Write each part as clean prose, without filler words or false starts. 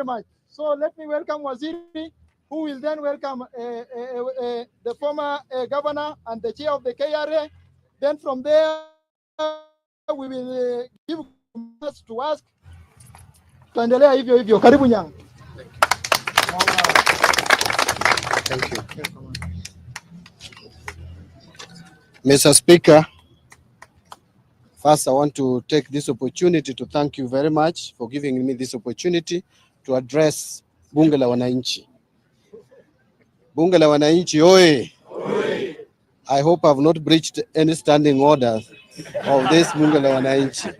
much. So let me welcome Waziri, who will then welcome the former governor and the chair of the KRA. Then from there, we will give us to ask. Tuendelea hivyo hivyo. Karibu Nyang. Thank you. Mr. Speaker, first I want to take this opportunity to thank you very much for giving me this opportunity to address Bunge la Wananchi. Bunge la Wananchi, oye! I hope I've not breached any standing order of this Bunge la Wananchi.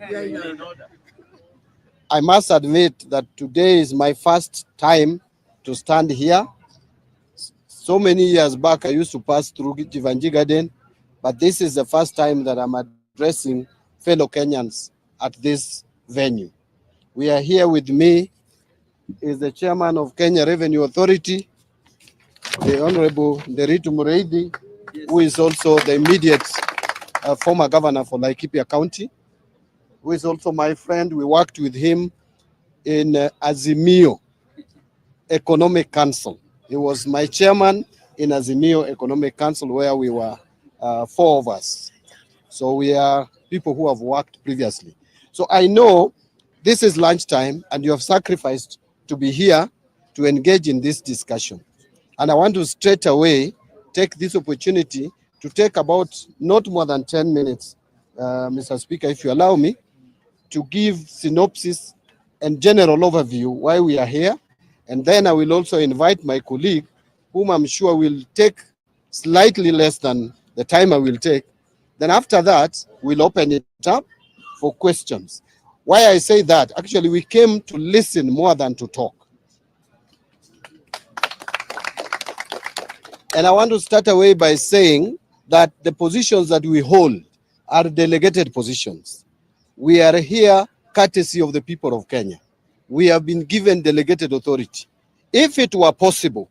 I must admit that today is my first time to stand here. So many years back, I used to pass through Jivanji Garden, but this is the first time that I'm addressing fellow Kenyans at this venue. We are here with me is the chairman of Kenya Revenue Authority, the Honorable Nderitu Mureithi, who is also the immediate former governor for Laikipia County, who is also my friend. We worked with him in Azimio Economic Council. He was my chairman in Azimio Economic Council, where we were 4 of us. So we are people who have worked previously. So I know this is lunchtime and you have sacrificed to be here to engage in this discussion. And I want to straight away take this opportunity to take about not more than 10 minutes, Mr. Speaker, if you allow me, to give synopsis and general overview why we are here. And then I will also invite my colleague, whom I'm sure will take slightly less than the time I will take. Then after that, we'll open it up for questions. Why I say that, actually we came to listen more than to talk. And I want to start away by saying that the positions that we hold are delegated positions. We are here courtesy of the people of Kenya. We have been given delegated authority. If it were possible,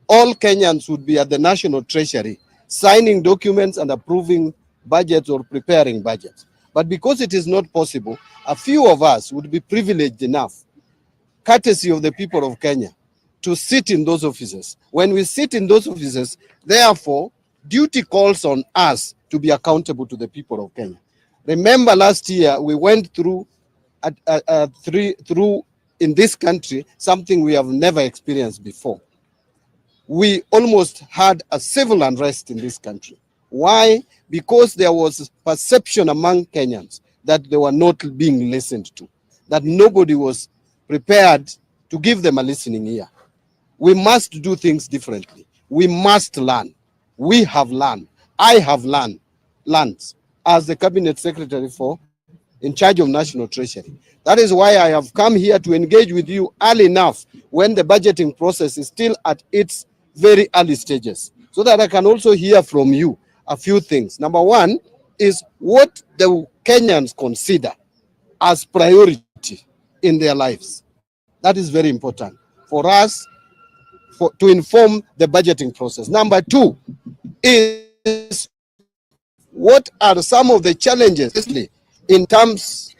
all Kenyans would be at the National Treasury signing documents and approving budgets or preparing budgets. But because it is not possible, a few of us would be privileged enough, courtesy of the people of Kenya, to sit in those offices. When we sit in those offices, therefore, duty calls on us to be accountable to the people of Kenya. Remember last year, we went through in this country something we have never experienced before. We almost had a civil unrest in this country. Why? Because there was perception among Kenyans that they were not being listened to, that nobody was prepared to give them a listening ear. We must do things differently. We must learn. We have learned. I have learned as the cabinet secretary in charge of National Treasury. That is why I have come here to engage with you early enough when the budgeting process is still at its very early stages, so that I can also hear from you a few things. Number one is what the Kenyans consider as priority in their lives. That is very important for us to inform the budgeting process. Number two is what are some of the challenges in terms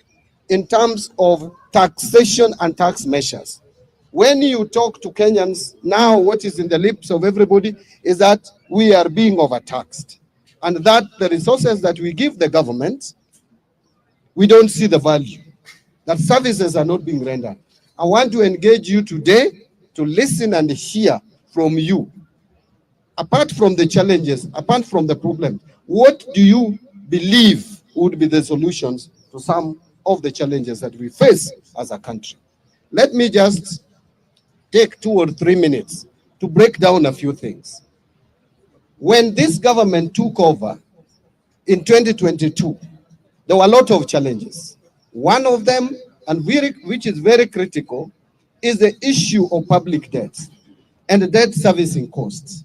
of taxation and tax measures. When you talk to Kenyans now, what is in the lips of everybody is that we are being overtaxed, and that the resources that we give the government, we don't see the value, that services are not being rendered. I want to engage you today to listen and hear from you. Apart from the challenges, apart from the problem, what do you believe would be the solutions to some of the challenges that we face as a country? Let me just take 2 or 3 minutes to break down a few things. When this government took over in 2022, there were a lot of challenges. One of them, and which is very critical, is the issue of public debt and the debt servicing costs.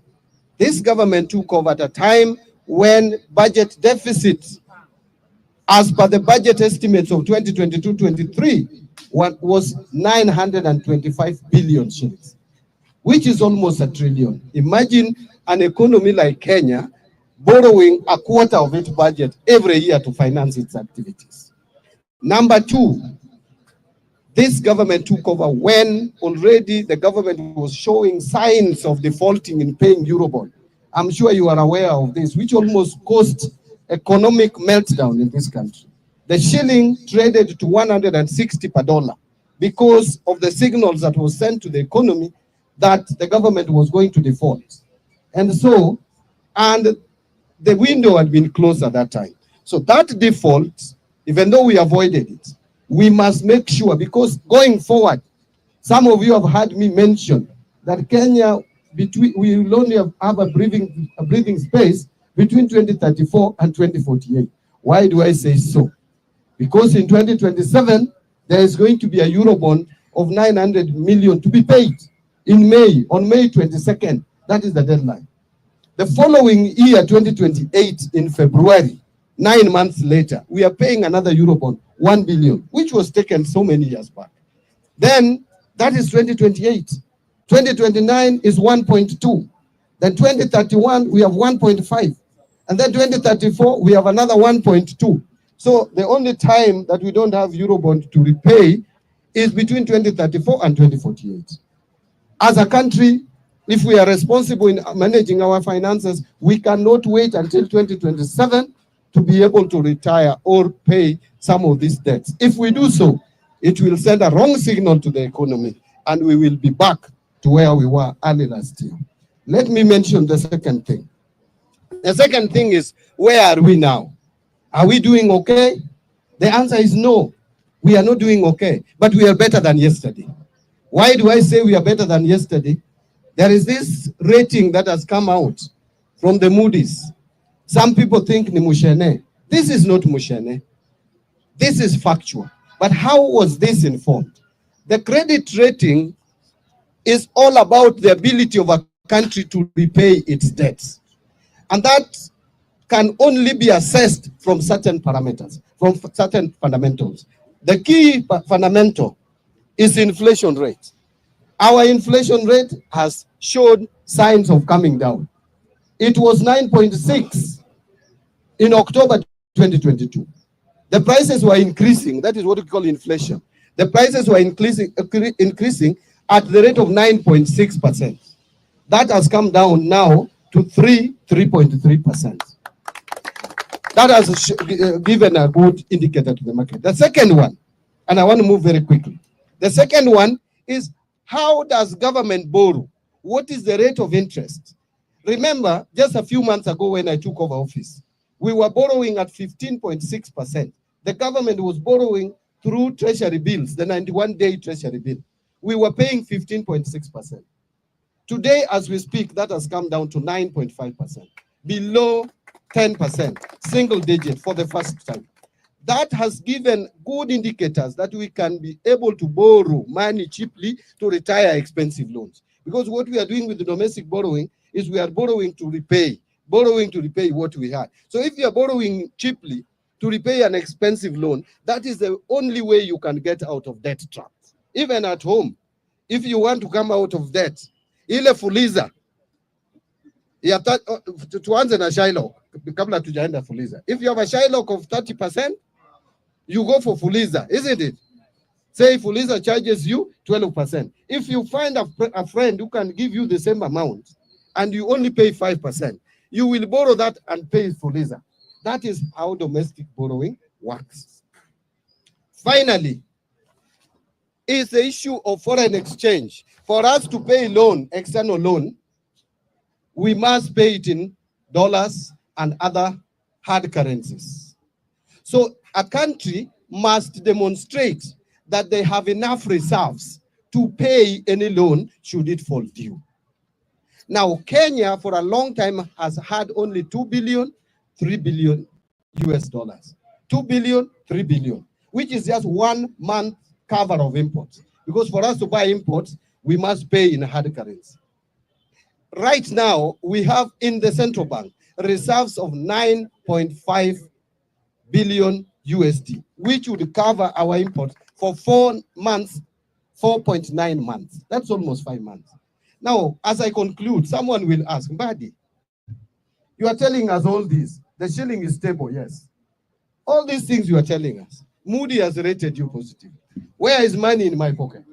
This government took over at a time when budget deficit, as per the budget estimates of 2022-23, was 925 billion shillings, which is almost $1 trillion. Imagine an economy like Kenya borrowing a quarter of its budget every year to finance its activities. Number two, This government took over when already the government was showing signs of defaulting in paying Eurobond. I'm sure you are aware of this, which almost caused economic meltdown in this country. The shilling traded to 160 per dollar because of the signals that was sent to the economy that the government was going to default. And so, and the window had been closed at that time. So that default, even though we avoided it, we must make sure, because going forward, some of you have heard me mention that Kenya, we will only have a breathing space between 2034 and 2048. Why do I say so? Because in 2027, there is going to be a Eurobond of 900 million to be paid in May, on May 22nd. That is the deadline. The following year, 2028, in February, 9 months later, we are paying another Eurobond, 1 billion, which was taken so many years back. Then that is 2028. 2029 is 1.2. Then 2031, we have 1.5. And then 2034, we have another 1.2. So the only time that we don't have Eurobond to repay is between 2034 and 2048. As a country, if we are responsible in managing our finances, we cannot wait until 2027 to be able to retire or pay some of these debts. If we do so, it will send a wrong signal to the economy, and we will be back to where we were early last year. Let me mention the second thing. The second thing is, where are we now? Are we doing okay? The answer is no. We are not doing okay, but we are better than yesterday. Why do I say we are better than yesterday? There is this rating that has come out from the Moody's. Some people think ni mushene. This is not mushene. This is factual. But how was this informed? The credit rating is all about the ability of a country to repay its debts. And that can only be assessed from certain parameters, from certain fundamentals. The key fundamental is inflation rate. Our inflation rate has showed signs of coming down. It was 9.6 in October 2022. The prices were increasing. That is what we call inflation. The prices were increasing at the rate of 9.6%. That has come down now to 3.3%. That has given a good indicator to the market. The second one, and I want to move very quickly. The second one is, how does government borrow? What is the rate of interest? Remember, just a few months ago when I took over office, we were borrowing at 15.6%. The government was borrowing through treasury bills, the 91-day treasury bill. We were paying 15.6%. Today, as we speak, that has come down to 9.5%, below 10%, single digit for the first time. That has given good indicators that we can be able to borrow money cheaply to retire expensive loans. Because what we are doing with the domestic borrowing is we are borrowing to repay what we had. So if you are borrowing cheaply to repay an expensive loan, that is the only way you can get out of debt trap. Even at home, if you want to come out of debt, ile fuliza, tuanze na Shylock, kabla tujaenda fuliza. If you have a Shylock of 30%, you go for fuliza, isn't it? Say fuliza charges you 12%. If you find a friend who can give you the same amount and you only pay 5%, you will borrow that and pay fuliza. That is how domestic borrowing works. Finally, is the issue of foreign exchange. For us to pay loan, external loan, we must pay it in dollars and other hard currencies. So a country must demonstrate that they have enough reserves to pay any loan should it fall due. Now, Kenya for a long time has had only 2 billion, 3 billion US dollars. 2 billion, 3 billion, which is just 1 month cover of imports. Because for us to buy imports, we must pay in hard currency. Right now, we have in the central bank reserves of 9.5 billion USD, which would cover our imports for 4 months, 4.9 months. That's almost 5 months. Now, as I conclude, someone will ask, Mbadi, you are telling us all this. The shilling is stable, yes. All these things you are telling us. Moody has rated you positive. Where is money in my pocket?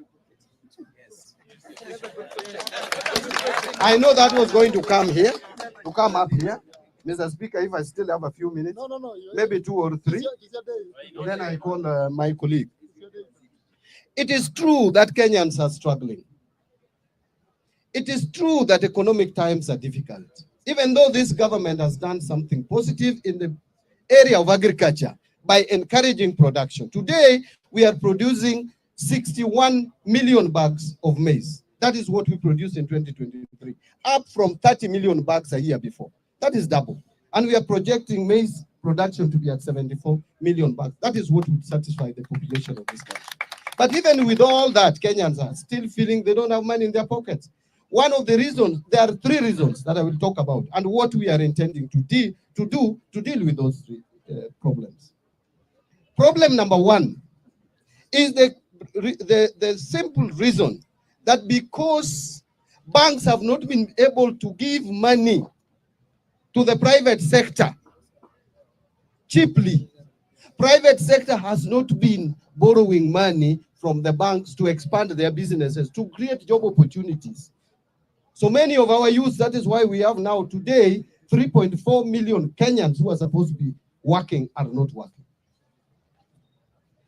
I know that was going to come here, to come up here. Mr. Speaker, if I still have a few minutes, maybe 2 or 3, then I call my colleague. It is true that Kenyans are struggling. It is true that economic times are difficult. Even though this government has done something positive in the area of agriculture by encouraging production. Today, we are producing 61 million bags of maize. That is what we produced in 2023, up from 30 million bags a year before. That is double. And we are projecting maize production to be at 74 million bags. That is what would satisfy the population of this country. But even with all that, Kenyans are still feeling they don't have money in their pockets. One of the reasons, there are 3 reasons that I will talk about, and what we are intending to do to deal with those 3 problems. Problem number 1 is the simple reason that because banks have not been able to give money to the private sector cheaply, private sector has not been borrowing money from the banks to expand their businesses, to create job opportunities. So many of our youth, that is why we have now today 3.4 million Kenyans who are supposed to be working are not working.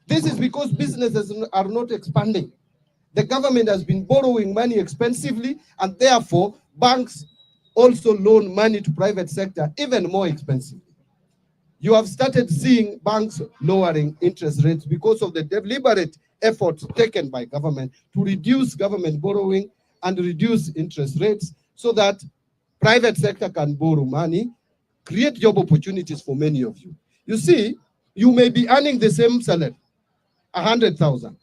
This is because businesses are not expanding. The government has been borrowing money expensively, and therefore banks also loan money to private sector even more expensively. You have started seeing banks lowering interest rates because of the deliberate efforts taken by government to reduce government borrowing and reduce interest rates so that private sector can borrow money, create job opportunities for many of you. You see, you may be earning the same salary, 100,000.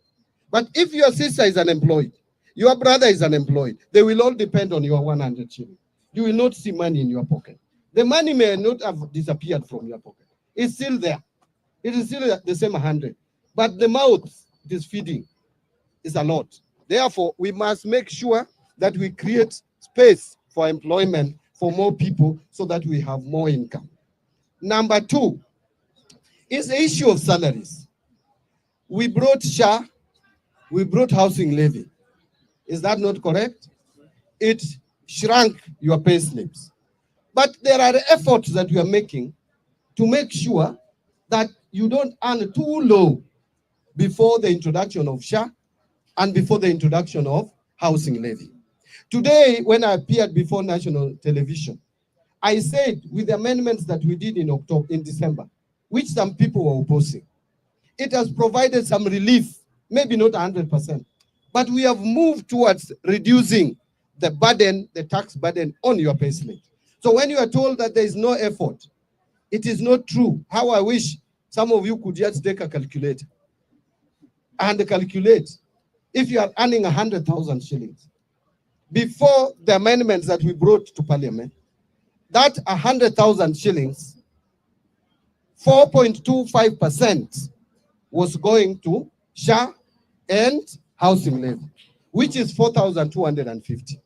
But if your sister is unemployed, your brother is unemployed, they will all depend on your 100 shillings. You will not see money in your pocket. The money may not have disappeared from your pocket. It's still there. It is still the same 100. But the mouth it is feeding is a lot. Therefore, we must make sure that we create space for employment for more people so that we have more income. Number 2 is the issue of salaries. We brought SHA, we brought housing levy. Is that not correct? It shrunk your pay slips. But there are efforts that we are making to make sure that you don't earn too low before the introduction of SHA and before the introduction of housing levy. Today, when I appeared before national television, I said with the amendments that we did in December, which some people were opposing, it has provided some relief, maybe not 100%, but we have moved towards reducing the burden, the tax burden on your payslip. So when you are told that there is no effort, it is not true. How I wish some of you could just take a calculator and calculate if you are earning 100,000 shillings. Before the amendments that we brought to Parliament, that 100,000 shillings, 4.25% was going to SHA and housing levy, which is 4,250.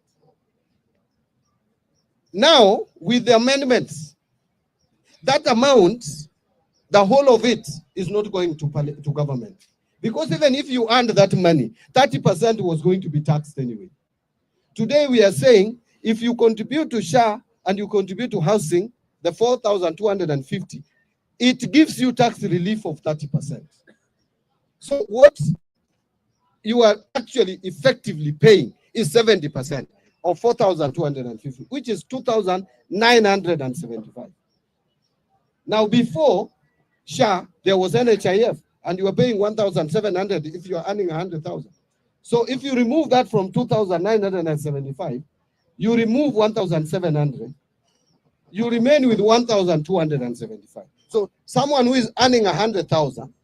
Now, with the amendments, that amount, the whole of it is not going to government. Because even if you earned that money, 30% was going to be taxed anyway. Today we are saying, if you contribute to SHA and you contribute to housing, the 4,250, it gives you tax relief of 30%. So what you are actually effectively paying is 70% of 4,250, which is 2,975. Now before SHA, there was NHIF, and you were paying 1,700 if you are earning 100,000. So if you remove that from 2,975, you remove 1,700, you remain with 1,275. So someone who is earning 100,000,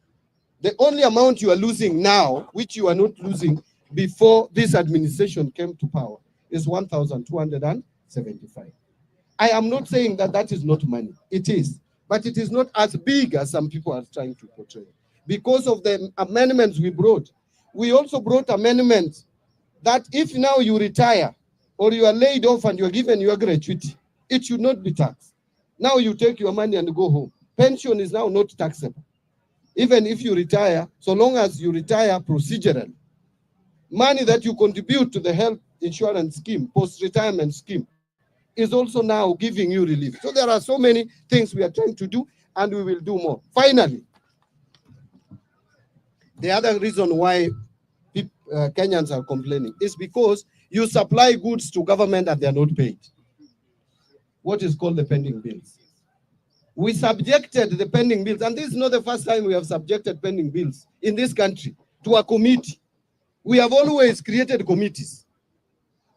the only amount you are losing now, which you are not losing before this administration came to power, is 1,275. I am not saying that that is not money. It is. But it is not as big as some people are trying to portray. Because of the amendments we brought, we also brought amendments that if now you retire or you are laid off and you are given your gratuity, it should not be taxed. Now you take your money and go home. Pension is now not taxable. even if you retire, so long as you retire procedurally, money that you contribute to the health insurance scheme, post-retirement scheme, is also now giving you relief. So there are so many things we are trying to do, and we will do more. Finally, the other reason why Kenyans are complaining is because you supply goods to government and they are not paid. What is called the pending bills. We subjected the pending bills, and this is not the first time we have subjected pending bills in this country to a committee. We have always created committees.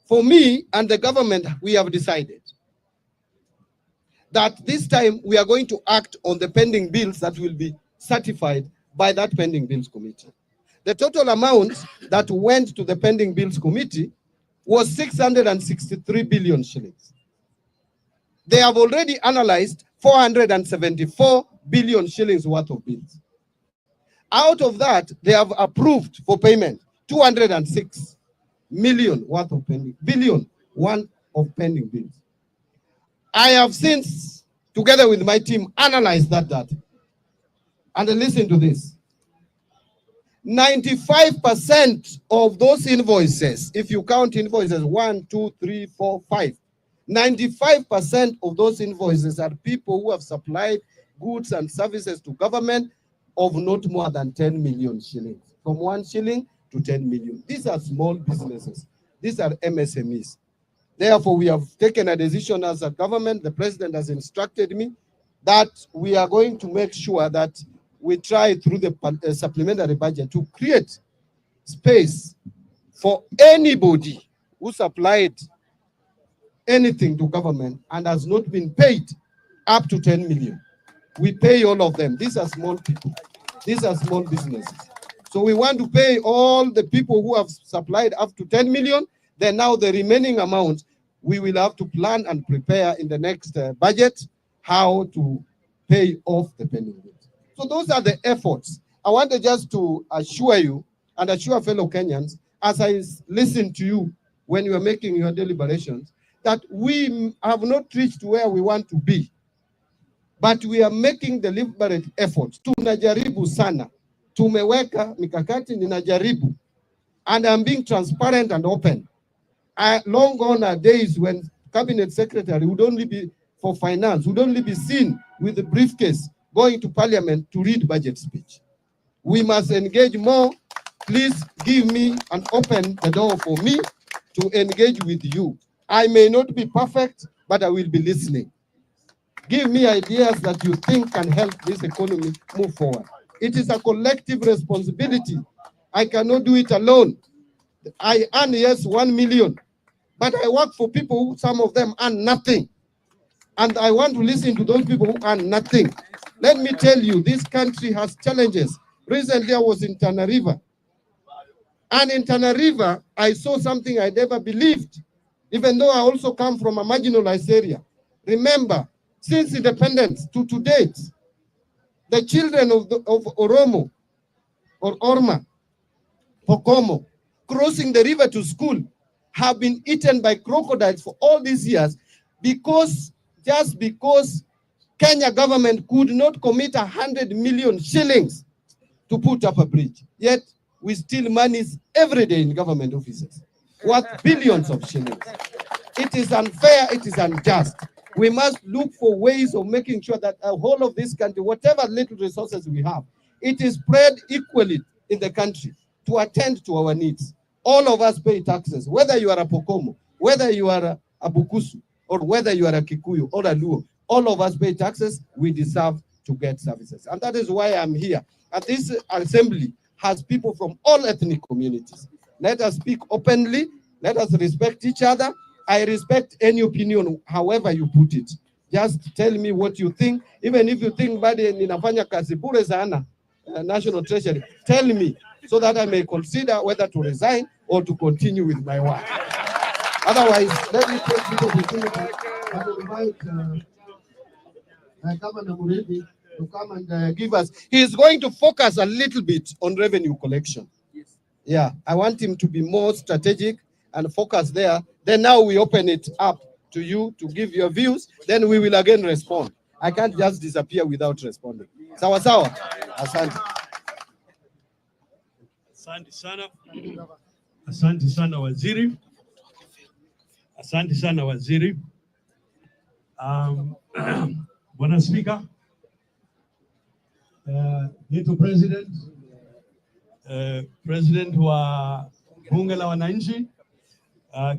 For me and the government, we have decided that this time we are going to act on the pending bills that will be certified by that pending bills committee. The total amount that went to the pending bills committee was 663 billion shillings. They have already analyzed 474 billion shillings worth of bills. Out of that, they have approved for payment 206 million worth of pending bills. I have since, together with my team, analyzed that data. And listen to this. 95% of those invoices, if you count invoices 1, 2, 3, 4, 5, 95% of those invoices are people who have supplied goods and services to government of not more than 10 million shillings, from 1 shilling to 10 million. These are small businesses. These are MSMEs. Therefore, we have taken a decision as a government. The president has instructed me that we are going to make sure that we try through the supplementary budget to create space for anybody who supplied anything to government and has not been paid up to 10 million. We pay all of them. These are small people. These are small businesses. So we want to pay all the people who have supplied up to 10 million. Then now the remaining amount, we will have to plan and prepare in the next budget how to pay off the pending bills. So those are the efforts. I wanted just to assure you and assure fellow Kenyans, as I listen to you when you are making your deliberations, that we have not reached where we want to be, but we are making deliberate efforts. Tunajaribu sana. Tumeweka mikakati, ninajaribu. And I'm being transparent and open. Long gone are days when cabinet secretary would only be for finance, would only be seen with the briefcase going to parliament to read budget speech. We must engage more. Please give me and open the door for me to engage with you. I may not be perfect, but I will be listening. Give me ideas that you think can help this economy move forward. It is a collective responsibility. I cannot do it alone. I earn, yes, 1 million, but I work for people who, some of them earn nothing. And I want to listen to those people who earn nothing. Let me tell you, this country has challenges. Recently, I was in Tana River. And in Tana River, I saw something I never believed, even though I also come from a marginalized area. Remember, since independence to date, the children of Oromo or Orma, Pokomo, crossing the river to school, have been eaten by crocodiles for all these years just because Kenya government could not commit 100 million shillings to put up a bridge. Yet we steal monies every day in government offices, worth billions of shillings. It is unfair, it is unjust. We must look for ways of making sure that the whole of this country, whatever little resources we have, it is spread equally in the country to attend to our needs. All of us pay taxes, whether you are a Pokomo, whether you are a Bukusu, or whether you are a Kikuyu or a Luo. All of us pay taxes. We deserve to get services. And that is why I'm here. And this assembly has people from all ethnic communities. Let us speak openly. Let us respect each other. I respect any opinion, however you put it. Just tell me what you think. Even if you think Mbadi ninafanya kazi bure sana, National Treasury, tell me so that I may consider whether to resign or to continue with my work. Otherwise, let me take this opportunity and invite Governor Muridi to come and give us. He is going to focus a little bit on revenue collection. Yes. Yeah, I want him to be more strategic and focus there. Then now we open it up to you to give your views. Then we will again respond. I can't just disappear without responding. Sawa sawa, asante. Asante sana. Asante sana waziri. Asante sana waziri. Bwana Spika, President, President wa bunge la wananchi,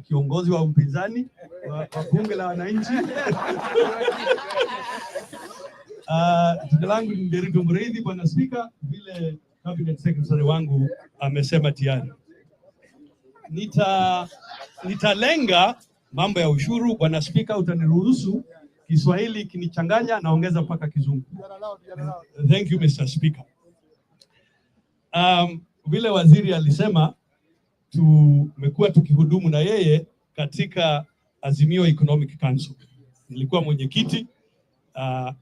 kiongozi wa upinzani wa bunge la wananchi. Jina langu ni Nderitu Muriithi, Bwana Spika, vile cabinet secretary wangu amesema tayari. Nitalenga mambo ya ushuru. Bwana Spika, utaniruhusu Kiswahili kinichanganya, naongeza mpaka Kizungu. Thank you Mr. Speaker. Vile waziri alisema, tumekuwa tukihudumu na yeye katika Azimio Economic Council. Nilikuwa mwenyekiti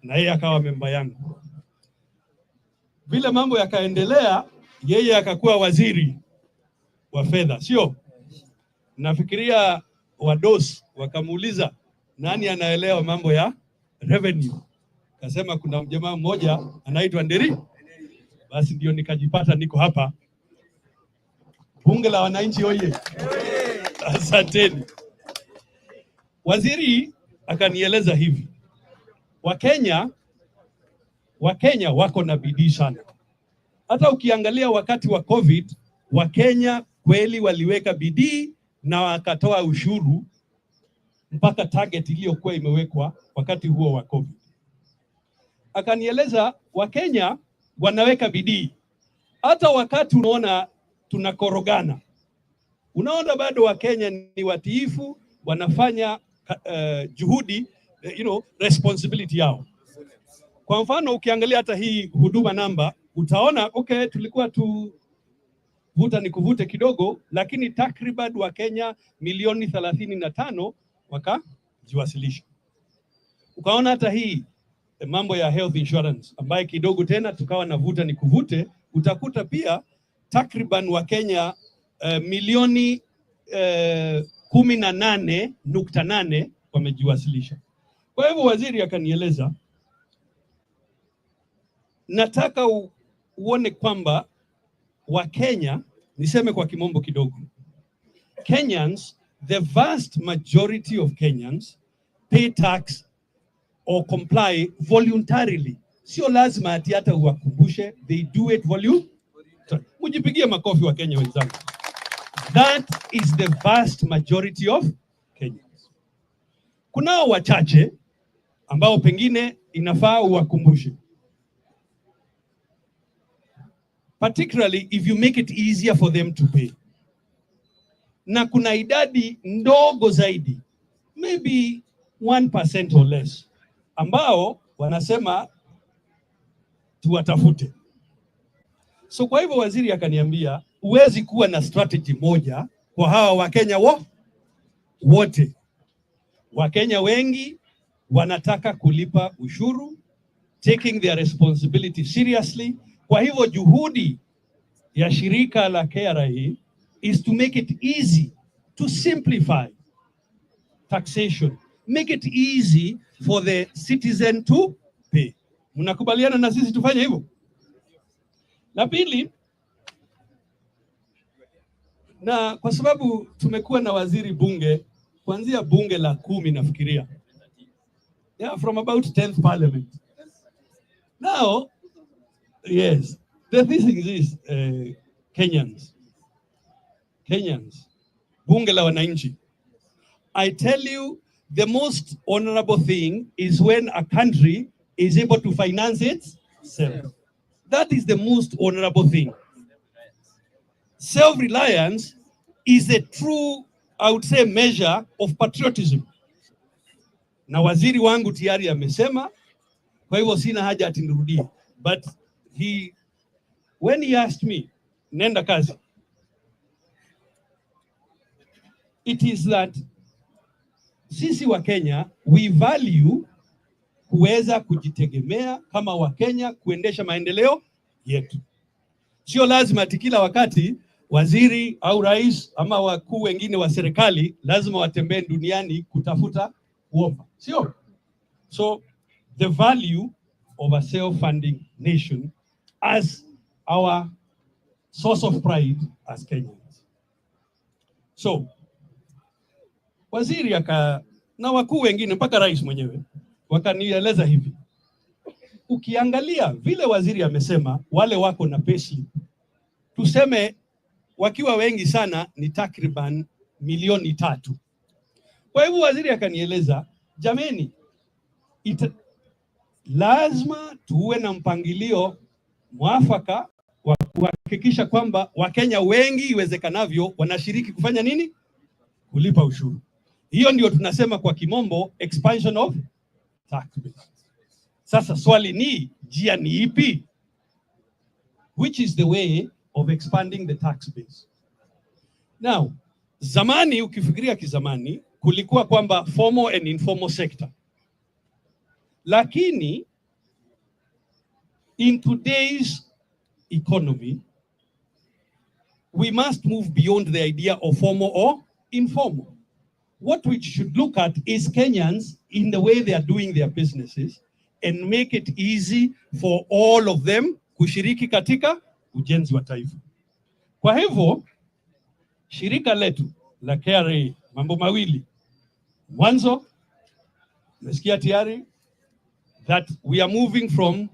na yeye akawa memba yangu. Vile mambo yakaendelea, yeye akakuwa waziri wa fedha, sio? Nafikiria wadosi wakamuuliza nani anaelewa mambo ya revenue. Kasema kuna jamaa mmoja anaitwa Nderi. Basi ndio nikajipata niko hapa. Bunge la wananchi oye. Asanteni. Waziri akanieleza hivi. Wakenya wako na bidii sana. Hata ukiangalia wakati wa COVID, Wakenya kweli waliweka bidii na wakatoa ushuru mpaka target iliyokuwa imewekwa wakati huo wa COVID. Akanieleza Wakenya wanaweka bidii. Hata wakati unaona tunakorogana, unaona bado Wakenya ni watiifu, wanafanya juhudi, responsibility yao. Kwa mfano ukiangalia hata hii huduma namba, utaona okay, tulikuwa tu vuta ni kuvute kidogo, lakini takriban Wakenya milioni 35 wakajiwasilisha. Ukaona hata hii mambo ya health insurance ambaye kidogo tena tukawa na vuta ni kuvute, utakuta pia takriban Wakenya milioni 18.8 wamejiwasilisha. Kwa hivyo waziri akanieleza, nataka uone kwamba Wakenya, niseme kwa kimombo kidogo, Kenyans, the vast majority of Kenyans pay tax or comply voluntarily. Sio lazima ati hata uwakumbushe, they do it voluntarily. Mujipigie makofi wa Kenya wenzangu. That is the vast majority of Kenyans. Kunao wachache ambao pengine inafaa uwakumbushe. Particularly if you make it easier for them to pay. Na kuna idadi ndogo zaidi, maybe 1% or less, ambao wanasema tuwatafute. So kwa hivyo waziri akaniambia, huwezi kuwa na strategy moja kwa hawa Wakenya wote. Wakenya wengi wanataka kulipa ushuru, taking their responsibility seriously. Kwa hivyo juhudi ya shirika la KRA is to make it easy to simplify taxation. Make it easy for the citizen to pay. Mnakubaliana na sisi tufanye hivyo? La pili, na kwa sababu tumekuwa na waziri bunge kuanzia bunge la 10 nafikiria. Yeah, from about 10th parliament. Now, yes, the thing is Kenyans, bunge la wananchi. I tell you, the most honorable thing is when a country is able to finance itself. That is the most honorable thing. Self-reliance is a true, I would say, measure of patriotism. Na waziri wangu tayari amesema, kwa hivyo sina haja ati nirudie. But when he asked me, nenda kazi, it is that sisi wa Kenya, we value kuweza kujitegemea kama wa Kenya, kuendesha maendeleo yetu. Sio lazima ati kila wakati waziri au rais ama wakuu wengine wa serikali lazima watembee duniani kutafuta kuomba. Sio? So the value of a self-funding nation as our source of pride as Kenyans. So, waziri na wakuu wengine mpaka rais mwenyewe wakanieleza hivi. Ukiangalia vile waziri amesema wale wako na payslip, tuseme wakiwa wengi sana ni takriban 3 milioni. Kwa hivyo waziri akanieleza, jameni, lazima tuwe na mpangilio mwafaka wa kuhakikisha kwamba Wakenya wengi iwezekanavyo wanashiriki kufanya nini? Kulipa ushuru. Hiyo ndio tunasema kwa kimombo expansion of tax base. Sasa swali ni, njia ni ipi? Which is the way of expanding the tax base? Now, zamani ukifikiria kizamani kulikuwa kwamba formal and informal sector. Lakini in today's economy, we must move beyond the idea of formal or informal. What we should look at is Kenyans in the way they are doing their businesses and make it easy for all of them kushiriki katika ujenzi wa taifa. Kwa hivyo, shirika letu la KRA mambo mawili. Mwanzo, nasikia tayari that we are moving from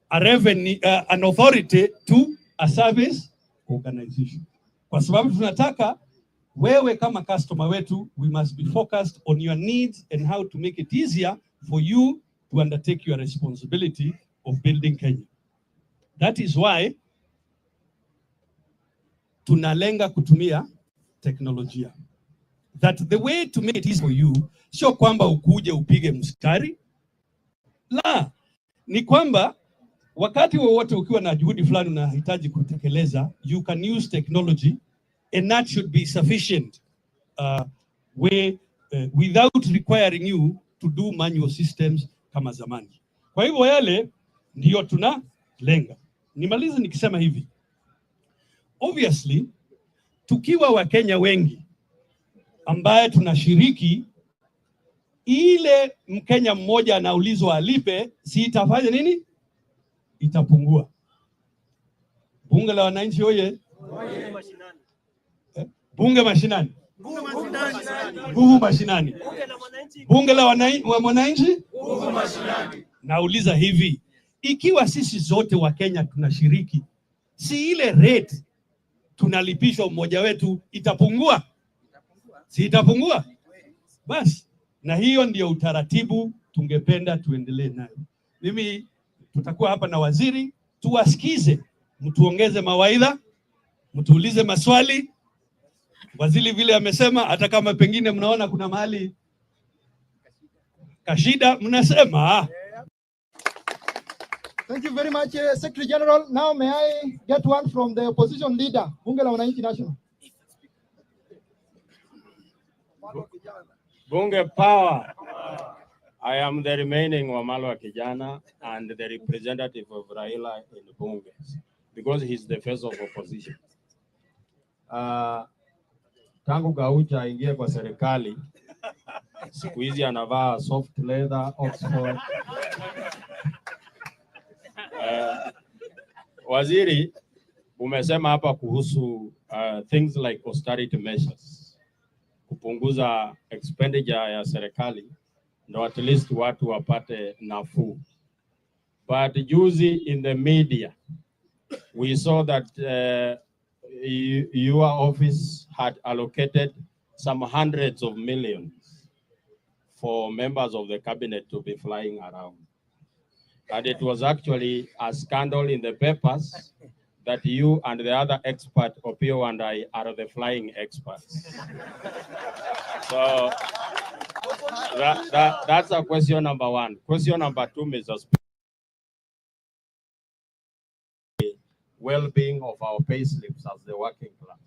a revenue, an authority to a service organization. Kwa sababu tunataka wewe kama customer wetu, we must be focused on your needs and how to make it easier for you to undertake your responsibility of building Kenya. That is why tunalenga kutumia teknolojia. That the way to make it easy for you, sio kwamba ukuje upige mstari. La, ni kwamba wakati wowote ukiwa na juhudi fulani unahitaji kutekeleza, you can use technology and that should be sufficient without requiring you to do manual systems kama zamani. Kwa hivyo yale ndiyo tunalenga. Nimalize nikisema hivi. Obviously, tukiwa Wakenya wengi ambaye tunashiriki, ile Mkenya mmoja anaulizwa alipe, si itafanya nini? Itapungua. Bunge la wananchi oye. Bunge mashinani. Nguvu mashinani. Bunge la wananchi. Nguvu mashinani. Nauliza hivi, ikiwa sisi zote wa Kenya tunashiriki, si ile rate tunalipishwa mmoja wetu itapungua? Si itapungua? Basi, na hiyo ndio utaratibu tungependa tuendelee nayo. Mimi tutakuwa hapa na waziri, tuwasikize, mtuongeze mawaidha, mtuulize maswali. Waziri vile amesema, hata kama pengine mnaona kuna mahali kashida, mnasema. Thank you very much, Secretary General. Now may I get one from the opposition leader, Bunge la Wananchi National. Bunge power. I am the remaining Wamalwa Kijana and the representative of Raila in Bunge because he's the face of opposition. Tangu Gaucha aingie kwa serikali, siku hizi anavaa soft leather, Oxford. Waziri, umesema hapa kuhusu things like austerity measures, kupunguza expenditure ya serikali, ndo at least watu wapate nafuu. But juzi in the media, we saw that your office had allocated some hundreds of millions for members of the cabinet to be flying around. And it was actually a scandal in the papers that you and the other expert, Opio and I, are the flying experts. So that's a question number one. Question number two, Mr. Speaker. Well-being of our pay slips as the working class.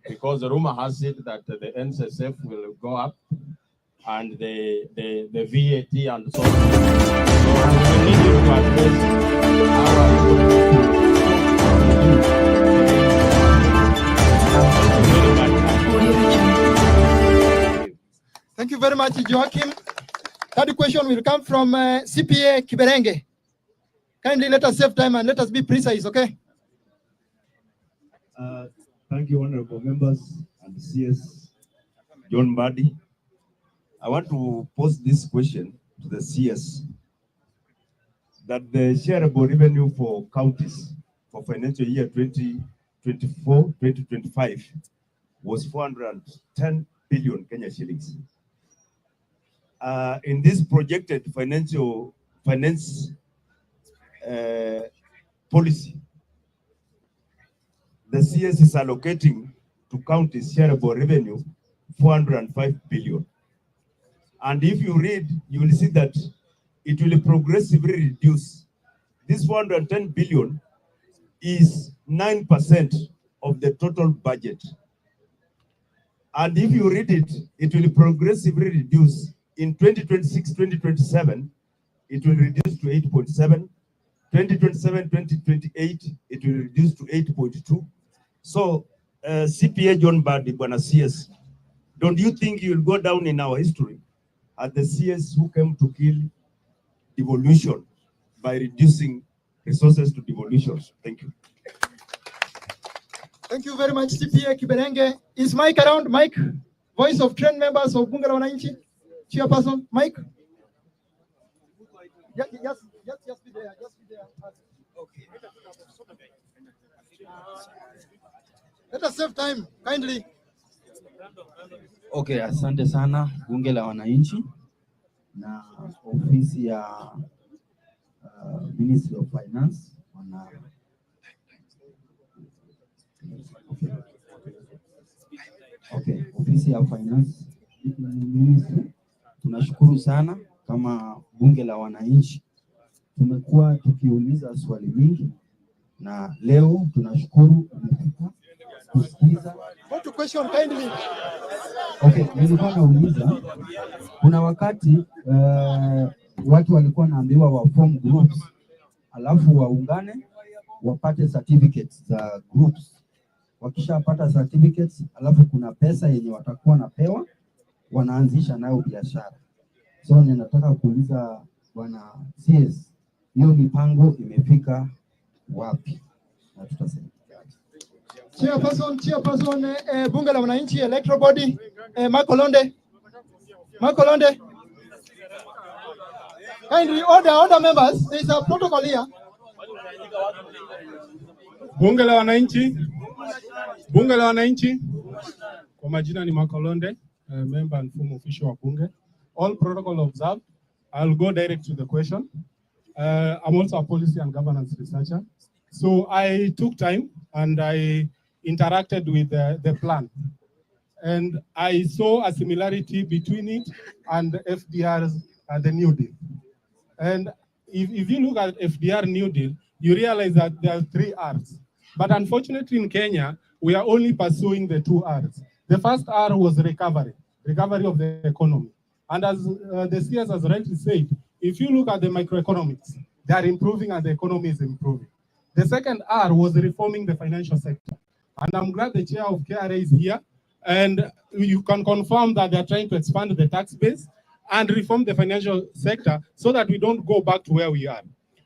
Because the rumor has it that the NSSF will go up and the VAT and so on. So we need you to address Thank you very much, Joachim. Third question will come from CPA Kiberenge. Kindly let us save time and let us be precise, okay? Thank you, honorable members and CS John Mbadi. I want to pose this question to the CS, that the shareable revenue for counties for financial year 2024-2025 was 410 billion Kenya shillings. In this projected finance policy, the CS is allocating to counties shareable revenue 405 billion. And if you read, you will see that it will progressively reduce. This 410 billion is 9% of the total budget. And if you read it, it will progressively reduce. In 2026-2027, it will reduce to 8.7. 2027-2028, it will reduce to 8.2. So, CPA John Mbadi, Bwana CS, don't you think you will go down in our history as the CS who came to kill devolution by reducing resources to devolution? Thank you. Thank you very much, CPA Kiberenge. Is Mike around? Mike, voice of trained members of Bunge la Wananchi, chairperson, Mike. Just be there. Just be there. Okay. Let us save time, kindly. Okay, asante sana Bunge la Wananchi na ofisi ya Ministry of Finance wana Okay, ofisi ya Finance Ministry, tunashukuru sana kama Bunge la Wananchi. Tumekuwa tukiuliza swali mingi na leo tunashukuru umefika kusikiza. Go to question kindly. Okay, nilikuwa nauliza, kuna wakati watu walikuwa naambiwa wa form groups alafu waungane wapate certificates za groups. Wakishapata certificates alafu kuna pesa yenye watakuwa napewa wanaanzisha nayo biashara. So ninataka kuuliza bwana CS, hiyo mipango imefika wapi na tutasaidia? Chairperson, Bunge la Wananchi electoral body, Makolonde. Kindly order members. There is a protocol here. Bunge la Wananchi. Kwa majina ni Makolonde, member and former official wa Bunge. All protocol observed. I'll go direct to the question. I'm also a policy and governance researcher. So I took time and I interacted with the plan. And I saw a similarity between it and FDR's the New Deal. And if you look at FDR New Deal, you realize that there are 3 R's. But unfortunately in Kenya, we are only pursuing the 2 R's. The first R was recovery of the economy. And as the CS has rightly said, if you look at the microeconomics, they are improving and the economy is improving. The second R was reforming the financial sector. And I'm glad the chair of KRA is here. And you can confirm that they're trying to expand the tax base and reform the financial sector so that we don't go back to where we are.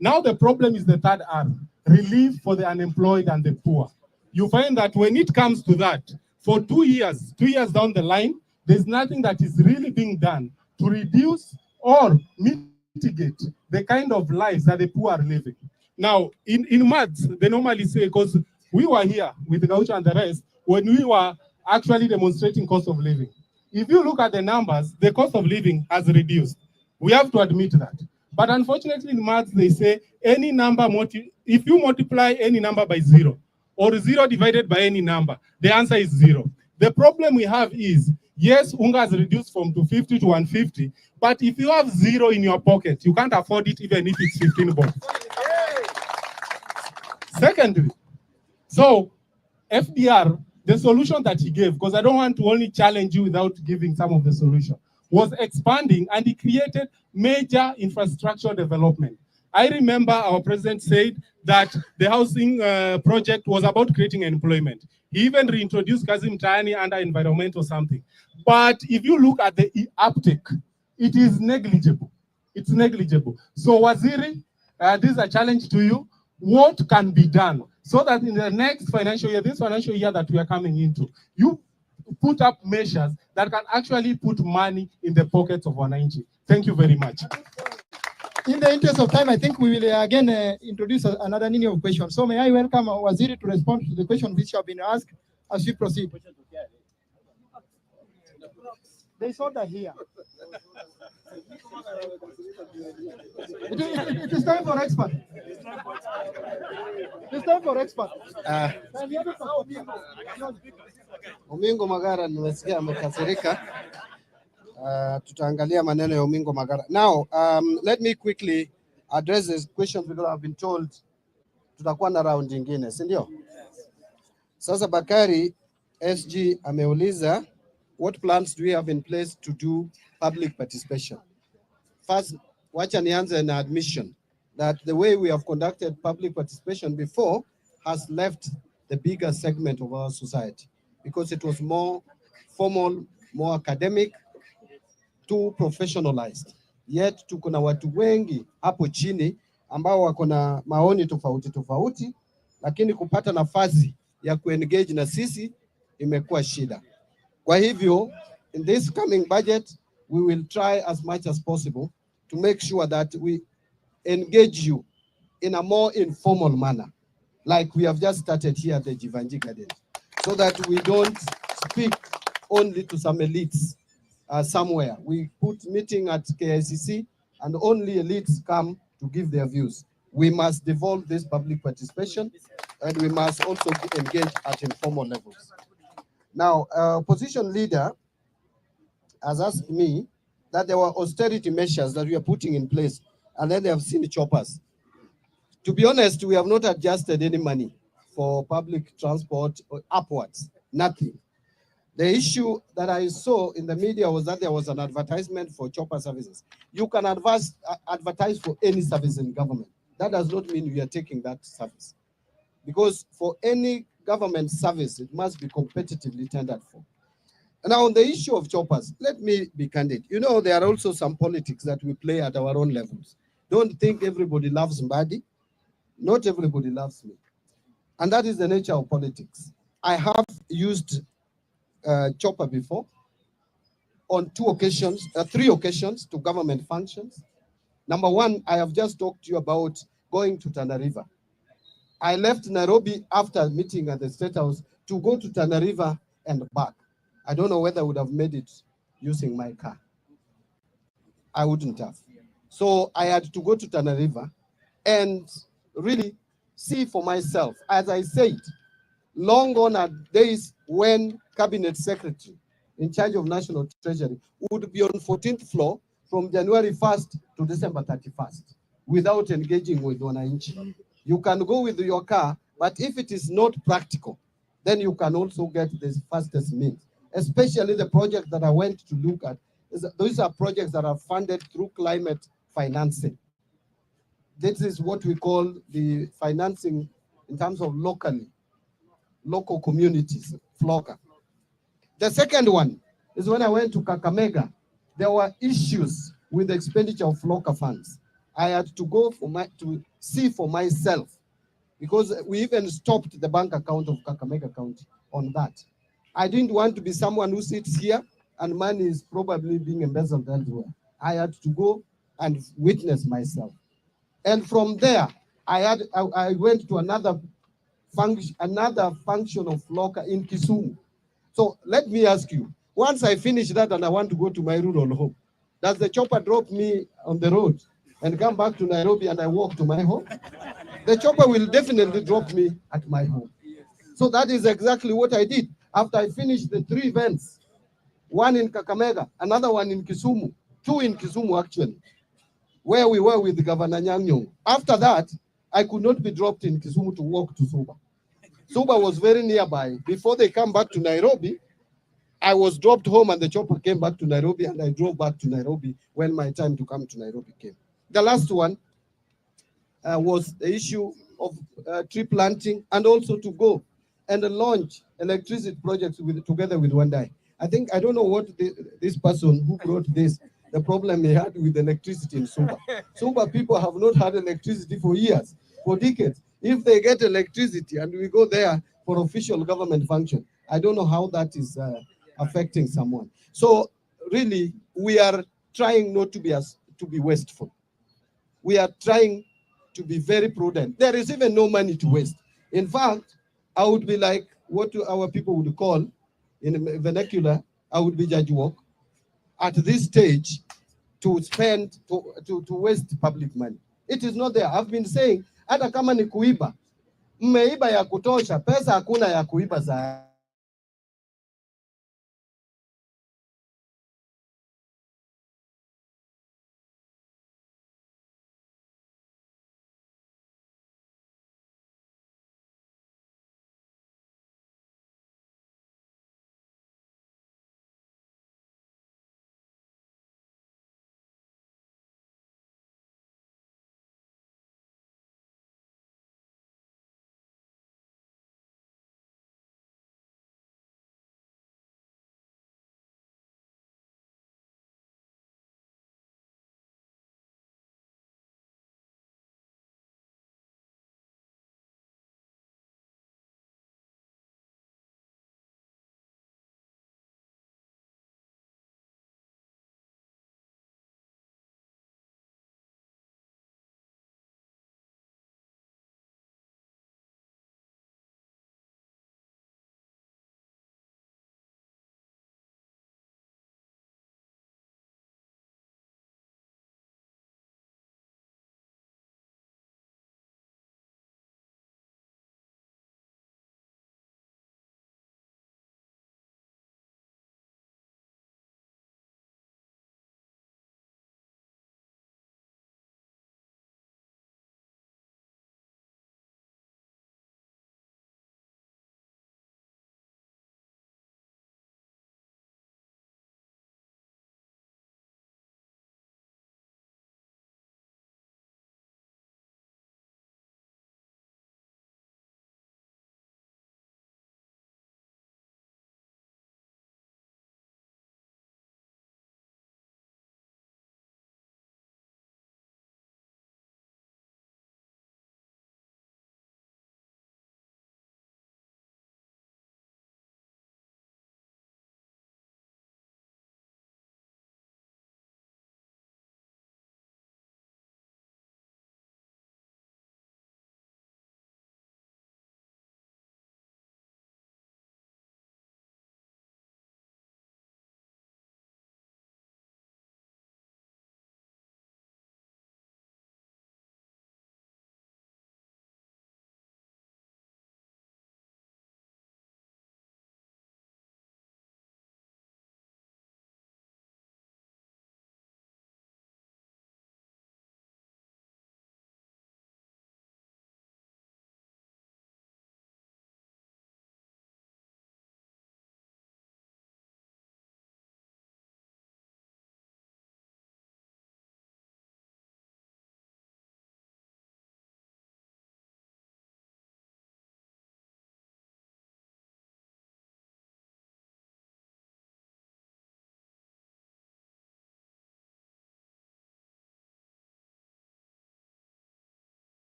Now the problem is the third R, relief for the unemployed and the poor. You find that when it comes to that, for 2 years down the line, there's nothing that is really being done to reduce or mitigate the kind of lives that the poor are living. Now, in maths, they normally say, because we were here with Gaucho and the rest, when we were actually demonstrating cost of living. If you look at the numbers, the cost of living has reduced. We have to admit that. But unfortunately in maths, they say any number, if you multiply any number by 0, or 0 divided by any number, the answer is 0. The problem we have is, yes, unga has reduced from 250 to 150, but if you have 0 in your pocket, you can't afford it even if it's 15 bob. Secondly, so FDR, the solution that he gave, because I don't want to only challenge you without giving some of the solution, was expanding, and he created major infrastructure development. I remember our president said that the housing project was about creating employment. He even reintroduced Kazi Mtaani under environment or something. But if you look at the uptake, it is negligible. It's negligible. So Waziri, this is a challenge to you. What can be done so that in the next financial year, this financial year that we are coming into, you put up measures that can actually put money in the pockets of wananchi. Thank you very much. In the interest of time, I think we will again introduce another linear of questions. So may I welcome Waziri to respond to the questions which have been asked as we proceed. There is order here. It is time for expert. It's time for expert. Omingo Magara nimesikia amekasirika. Tutaangalia maneno ya Omingo Magara. Now, let me quickly address these questions because I've been told tutakuwa na round nyingine, si ndio? Sasa Bakari SG ameuliza, what plans do we have in place to do public participation? First, wacha nianze na admission that the way we have conducted public participation before has left the bigger segment of our society because it was more formal, more academic, too professionalized. Yet tuko na watu wengi hapo chini ambao wako na maoni tofauti tofauti, lakini kupata nafasi ya kuengage na sisi imekuwa shida. Kwa hivyo, in this coming budget, we will try as much as possible to make sure that we engage you in a more informal manner, like we have just started here at the Jivanji Garden, so that we don't speak only to some elites somewhere. We put meeting at KICC and only elites come to give their views. We must devolve this public participation and we must also engage at informal levels. Now, opposition leader has asked me that there were austerity measures that we are putting in place and then they have seen choppers. To be honest, we have not adjusted any money for public transport or upwards, nothing. The issue that I saw in the media was that there was an advertisement for chopper services. You can advertise for any service in government. That does not mean we are taking that service. Because for any government service, it must be competitively tendered for. Now, on the issue of choppers, let me be candid. You know, there are also some politics that we play at our own levels. Don't think everybody loves Mbadi. Not everybody loves me. And that is the nature of politics. I have used chopper before on 3 occasions to government functions. Number one, I have just talked to you about going to Tana River. I left Nairobi after meeting at the State House to go to Tana River and back. I don't know whether I would have made it using my car. I wouldn't have. So I had to go to Tana River and really see for myself. As I said, long gone are days when Cabinet Secretary in charge of National Treasury would be on 14th floor from January 1st to December 31st without engaging with wananchi. You can go with your car, but if it is not practical, then you can also get the fastest means. Especially the project that I went to look at, those are projects that are funded through climate financing. This is what we call the financing in terms of local communities, FLOCA. The second one is when I went to Kakamega, there were issues with the expenditure of FLOCA funds. I had to go to see for myself because we even stopped the bank account of Kakamega County on that. I didn't want to be someone who sits here and money is probably being embezzled elsewhere. I had to go and witness myself. And from there, I went to another function of FLOCA in Kisumu. So let me ask you, once I finish that and I want to go to my rural home, does the chopper drop me on the road and come back to Nairobi and I walk to my home? The chopper will definitely drop me at my home. So that is exactly what I did. After I finished the 3 events, one in Kakamega, another one in Kisumu, 2 in Kisumu actually, where we were with Governor Nyang'nyong. After that, I could not be dropped in Kisumu to walk to Suba. Suba was very nearby. Before they come back to Nairobi, I was dropped home and the chopper came back to Nairobi and I drove back to Nairobi when my time to come to Nairobi came. The last one was the issue of tree planting and also to go and launch electricity projects together with Wandai. I don't know what this person who brought this, the problem he had with electricity in Suba. Suba people have not had electricity for years, for decades. If they get electricity and we go there for official government function, I don't know how that is affecting someone. So really, we are trying not to be wasteful. We are trying to be very prudent. There is even no money to waste. In fact, I would be like what our people would call, in vernacular, I would be judge walk at this stage to spend, to waste public money. It is not there. I've been saying, hata kama ni kuiba, mmeiba ya kutosha, pesa hakuna ya kuiba za